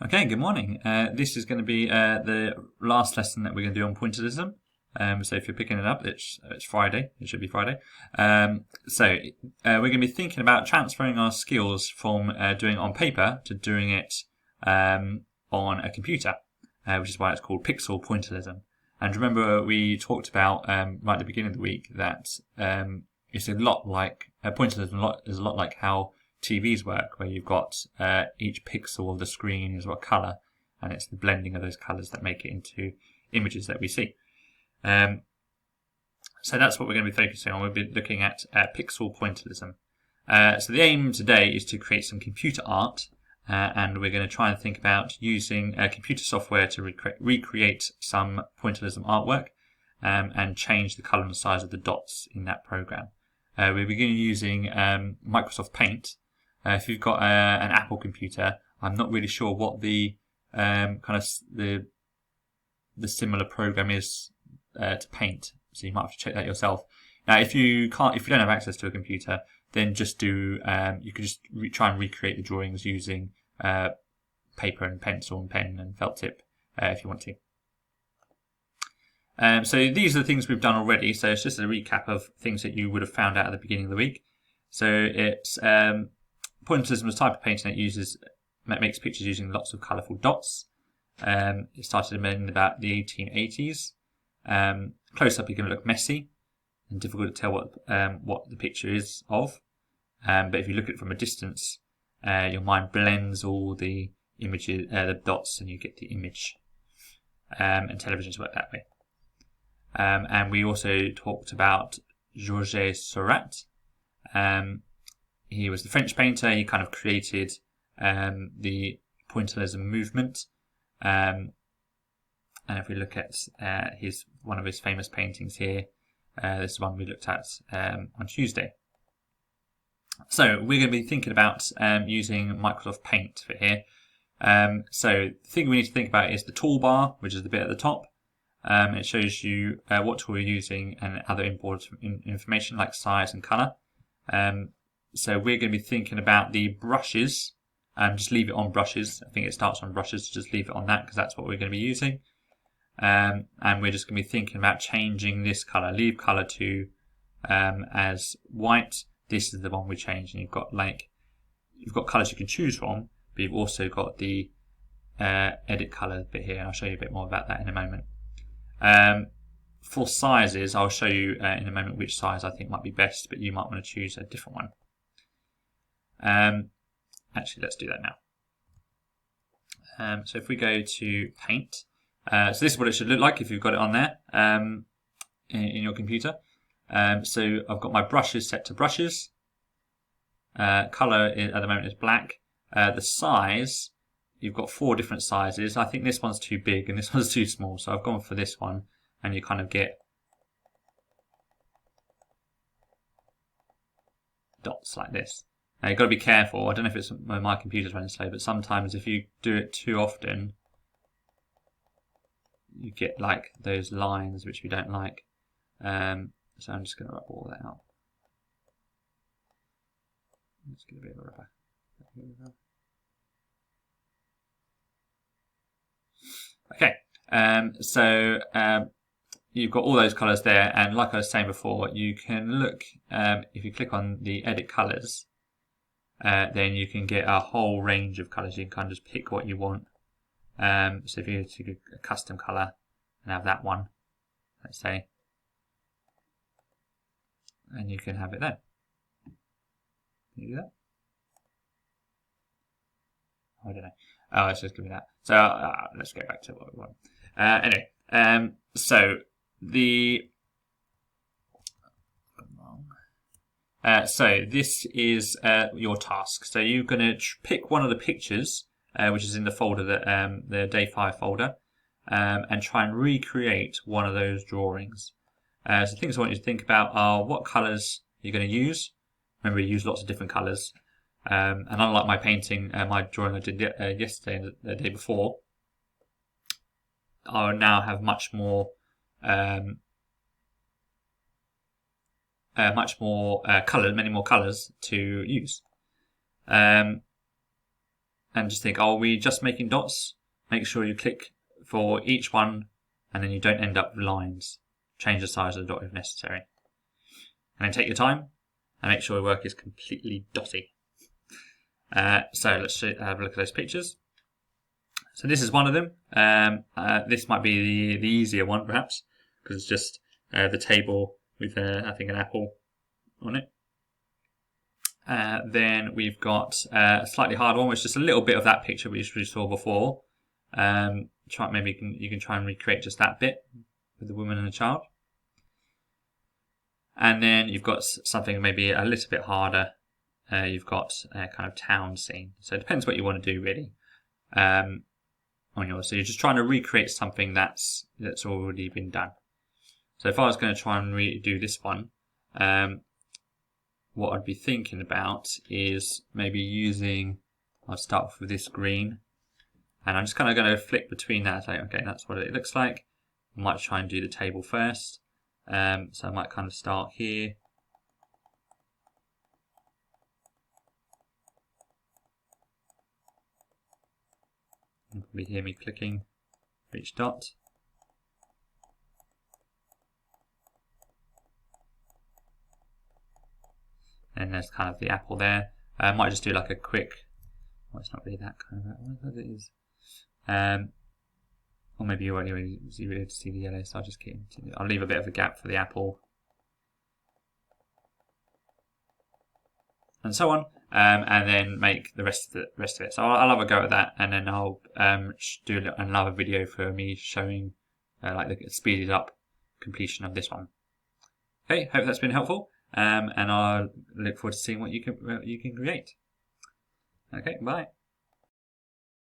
Okay, good morning. This is going to be the last lesson that we're going to do on pointillism. So if you're picking it up, it's Friday. It should be Friday. We're going to be thinking about transferring our skills from doing it on paper to doing it on a computer, which is why it's called pixel pointillism. And remember, we talked about right at the beginning of the week that it's a lot like pointillism is a lot like how TVs work, where you've got each pixel of the screen is a colour, and it's the blending of those colours that make it into images that we see. So that's what we're going to be focusing on. We'll be looking at pixel pointillism. So the aim today is to create some computer art, and we're going to try and think about using computer software to recreate some pointillism artwork and change the colour and size of the dots in that program. We're beginning using Microsoft Paint. If you've got an Apple computer, I'm not really sure what the the similar program is to Paint, so you might have to check that yourself. Now, if you don't have access to a computer, then just do you can just try and recreate the drawings using paper and pencil and pen and felt tip if you want to. So these are the things we've done already. So it's just a recap of things that you would have found out at the beginning of the week. So it's pointillism is a type of painting that makes pictures using lots of colourful dots. It started in about the 1880s. Close up, you can look messy and difficult to tell what the picture is of. But if you look at it from a distance, your mind blends all the images, the dots, and you get the image. And televisions work that way. And we also talked about Georges Seurat. He was the French painter. He kind of created the pointillism movement. And if we look at one of his famous paintings here, this is one we looked at on Tuesday. So we're going to be thinking about using Microsoft Paint for here. So the thing we need to think about is the toolbar, which is the bit at the top. It shows you what tool you're using and other important information like size and colour. So we're going to be thinking about the brushes. Just leave it on brushes. I think it starts on brushes, so just leave it on that because that's what we're going to be using. And we're just going to be thinking about changing this colour. Leave colour to as white. This is the one we change, and you've got colours you can choose from, but you've also got the edit colour bit here, and I'll show you a bit more about that in a moment. For sizes, I'll show you in a moment which size I think might be best, but you might want to choose a different one. Actually, let's do that now. So if we go to Paint, so this is what it should look like if you've got it on there in your computer. So I've got my brushes set to brushes. Colour at the moment is black. The size, you've got 4 different sizes. I think this one's too big and this one's too small, so I've gone for this one, and you kind of get dots like this. Now you've got to be careful. I don't know if it's my computer's running slow, but sometimes if you do it too often, you get like those lines which we don't like. So I'm just going to rub all that out. Let's get a bit of a rubber. Okay, so you've got all those colours there, and like I was saying before, you can look, if you click on the edit colours, then you can get a whole range of colours. You can kind of just pick what you want. So if you take a custom colour and have that one, let's say, and you can have it there. Can you do that? I don't know. Oh, let's just give me that. So let's go back to what we want. Anyway, so this is your task. So you're going to pick one of the pictures, which is in the folder, the Day 5 folder, and try and recreate one of those drawings. So things I want you to think about are what colours you're going to use. Remember, we use lots of different colours. And unlike my painting, my drawing I did yesterday and the day before, I now have much more colours, many more colours to use. And and just think, oh, are we just making dots? Make sure you click for each one, and then you don't end up with lines. Change the size of the dot if necessary. And then take your time and make sure your work is completely dotty. So let's have a look at those pictures. So this is one of them. This might be the easier one, perhaps, because it's just the table with, I think, an apple on it. Then we've got a slightly harder one, which is just a little bit of that picture we saw before. Maybe you can try and recreate just that bit with the woman and the child. And then you've got something maybe a little bit harder. You've got a kind of town scene. So it depends what you want to do, really, on yours. So you're just trying to recreate something that's already been done. So if I was going to try and redo this one, what I'd be thinking about is maybe using, I'll start off with this green, and I'm just kind of going to flick between that. Like, okay, that's what it looks like. I might try and do the table first. So I might kind of start here. You can probably hear me clicking for each dot. And there's kind of the apple there. I might just do like a quick, well, it's not really that kind of apple, but it is. Or maybe you won't really see the yellow, so I'll leave a bit of a gap for the apple. And so on, and then make the rest of it. So I'll have a go at that, and then I'll do another video for me showing like the speeded up completion of this one. Okay, hope that's been helpful, and I'll look forward to seeing what you can create. Okay, bye.